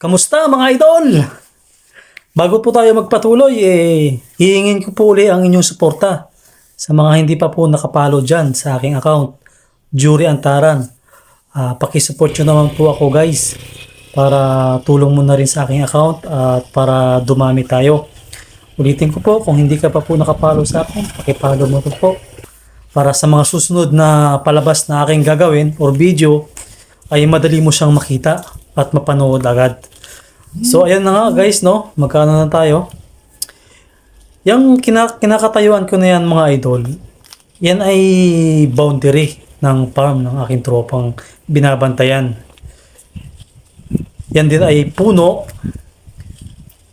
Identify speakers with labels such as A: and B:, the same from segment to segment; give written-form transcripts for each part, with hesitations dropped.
A: Kamusta mga idol? Bago po tayo magpatuloy, hihingin ko po uli ang inyong suporta sa mga hindi pa po nakapalo dyan sa aking account, Jury Antaran. Pakisupport nyo naman po ako guys para tulong mo na rin sa aking account at para dumami tayo. Ulitin ko po, kung hindi ka pa po nakapalo sa akin, pakipalo mo po para sa mga susunod na palabas na aking gagawin or video ay madali mo siyang makita at mapanood agad. So ayan na nga guys, no, magkano na tayo. Yung kinakatayuan ko na yan mga idol, yan ay boundary ng farm ng aking tropang binabantayan. Yan din ay puno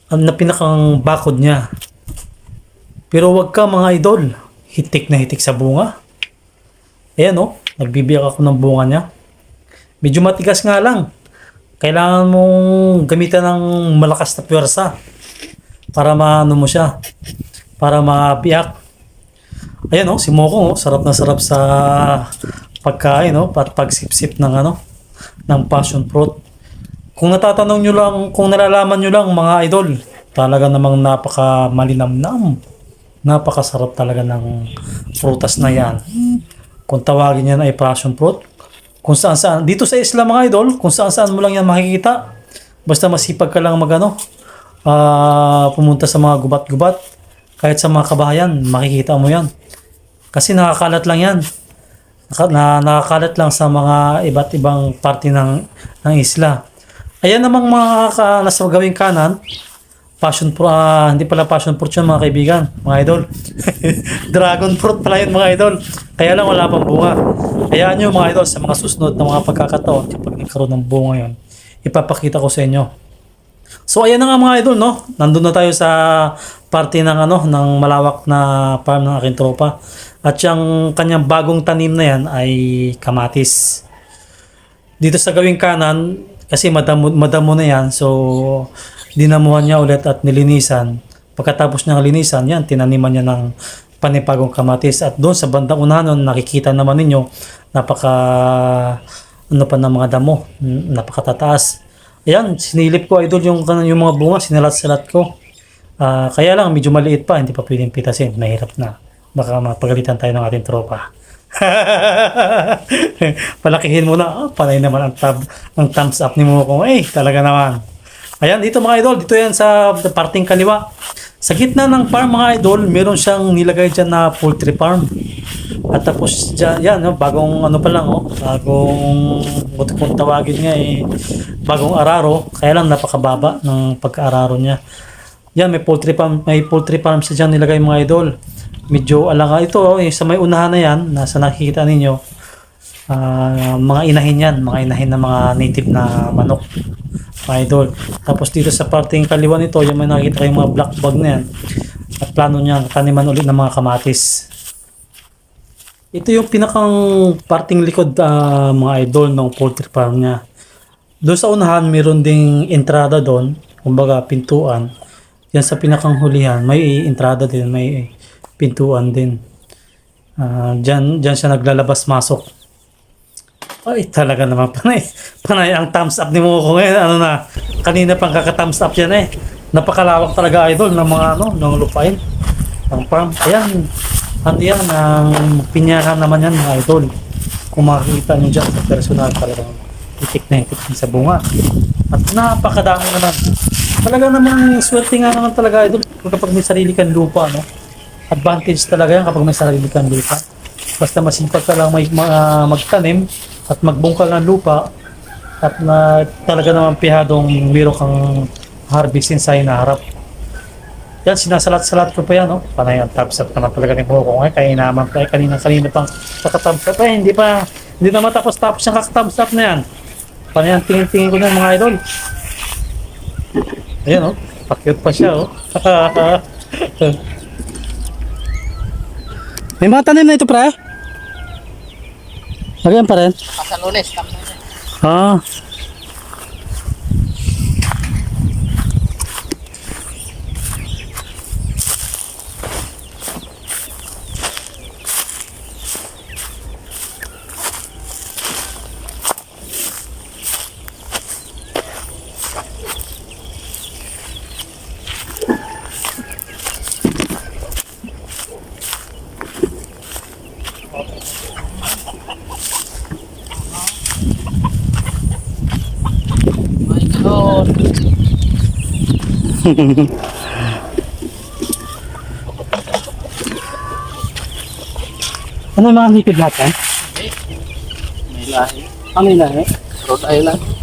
A: na pinakang bakod niya. Pero wag ka mga idol, hitik na hitik sa bunga. Ayan, no, nagbibiyak ako ng bunga niya. Medyo matigas nga lang. Kailangan mong gamitan ng malakas na puwersa para maano mo siya, para mabiyak. Ayan, oh, si Moko, oh, sarap na sarap sa pagkain, oh, at pagsipsip ng ng passion fruit. Kung natatanong nyo lang, kung nalalaman nyo lang mga idol, talaga namang napaka malinamnam. Napakasarap talaga ng prutas na yan. Kung tawagin yan ay passion fruit, kung saan saan dito sa isla mga idol, kung saan saan mo lang yan makikita, basta masipag ka lang pumunta sa mga gubat-gubat, kahit sa mga kabahayan makikita mo yan kasi nakakalat lang yan, nakakalat lang sa mga iba't ibang parte ng isla. Ayan namang mga nasa gawing kanan, passion fruit, hindi pala passion fruit yun mga kaibigan, mga idol. Dragon fruit pala yun mga idol. Kaya lang wala pang bunga. Hayaan nyo mga idol, sa mga susunod na mga pagkakataon, kapag nagkaroon ng bunga yun, ipapakita ko sa inyo. So ayan na nga mga idol, no? Nandun na tayo sa parte ng ng malawak na farm ng aking tropa. At yung kanyang bagong tanim na yan ay kamatis. Dito sa gawing kanan, kasi madamo na yan, so dinamuhan niya ulit at nilinisan. Pagkatapos niyang linisan, yan, tinaniman niya ng panipagong kamatis. At doon sa bandang unahan, nakikita naman ninyo, napaka pa ng mga damo, napakatataas. Ayan, sinilip ko idol yung mga bunga, sinalat-salat ko. Kaya lang, medyo maliit pa, hindi pa pwedeng pitasin, mahirap na. Baka mapagalitan tayo ng ating tropa. Palakihin mo na, panay naman ang thumbs up ni Moko. Talaga naman. Ayan, dito mga idol, dito yan sa parting kaliwa. Sa gitna ng farm mga idol, meron siyang nilagay dyan na poultry farm. At tapos dyan, yan, bagong pa lang, bagong, kung tawagin nga bagong araro. Kaya lang napakababa ng pagka-araro niya. Yan, may poultry farm siya dyan nilagay mga idol. Medyo alanga ito, sa may unahan na yan, nasa nakikita ninyo. Mga inahin yan, mga inahin na mga native na manok, mga idol. Tapos dito sa parting kaliwa nito, yung may nakikita kayong mga black bag na yan, at plano niya taniman ulit ng mga kamatis. Ito yung pinakang parting likod mga idol ng poultry farm niya. Doon sa unahan meron ding entrada doon, kumbaga pintuan. Yan sa pinakang hulihan may entrada din, may pintuan din. Diyan siya naglalabas masok. Ay, talaga naman panay ang thumbs up ni Moko ngayon. Kanina pang kaka-thumbs up yan Napakalawak talaga idol ng mga ng lupain ng farm. Ayan, yan ang pinyahan naman yan mga idol. Kung makikita nyo dyan sa personal, talagang itik na sa bunga. At napakadami naman. Talaga namang swerte nga naman talaga idol kapag may sarili kang lupa, advantage talaga yan kapag may sarili kang lupa. Basta masipag ka lang magtanim at magbungkal ng lupa at talaga naman pihadong meron kang harvestin sa hinaharap. Yan, sinasalat-salat ko pa yan, Panay ang thumbs up naman talaga ni Moko. Kaya naman kanina pang kaka-thumbs up. Hindi na matapos-tapos yung kaka-thumbs up na yan. Panay ang tingin-tingin ko na mga idol. Ayan, pa-cute pa siya, May mga tanim na ito, pre? Lagyan pa rin?
B: Sa Lunes, kami na
A: Ah.
B: Idol.
A: Ano yung mga liquid natin?
B: May lahi.
A: Ano yung lahi?
B: Rhode Island.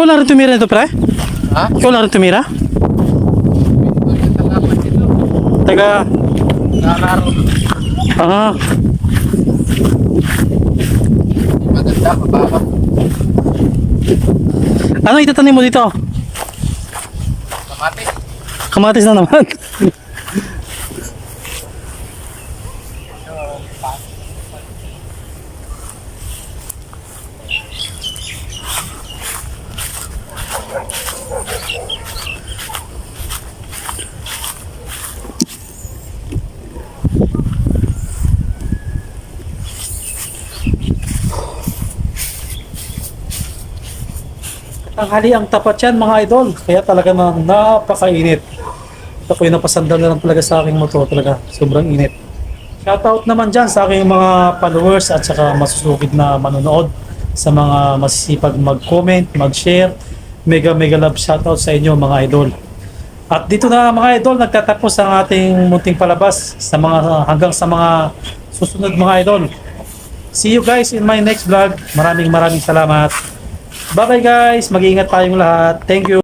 A: Ikaw lang rin tumira nito, pre?
B: Ha?
A: Ikaw lang rin tumira?
B: Ito yung tangapan dito.
A: Taga...
B: Nararo.
A: Ah,
B: Maganda, mababa.
A: ano itatanim mo dito?
B: Kamatis.
A: Kamatis na naman. Tanghali ang tapat yan mga idol, kaya talaga na napakainit. Ito ko yung napasandal na lang talaga sa aking motor talaga, sobrang init. Shoutout naman dyan sa aking mga followers at saka masusugid na manonood, sa mga masisipag mag-comment, mag-share. Mega love shoutout sa inyo mga idol. At dito na mga idol, nagtatapos ang ating munting palabas sa mga, hanggang sa mga susunod mga idol. See you guys in my next vlog. Maraming salamat. Bye bye guys, mag-iingat tayong lahat. Thank you.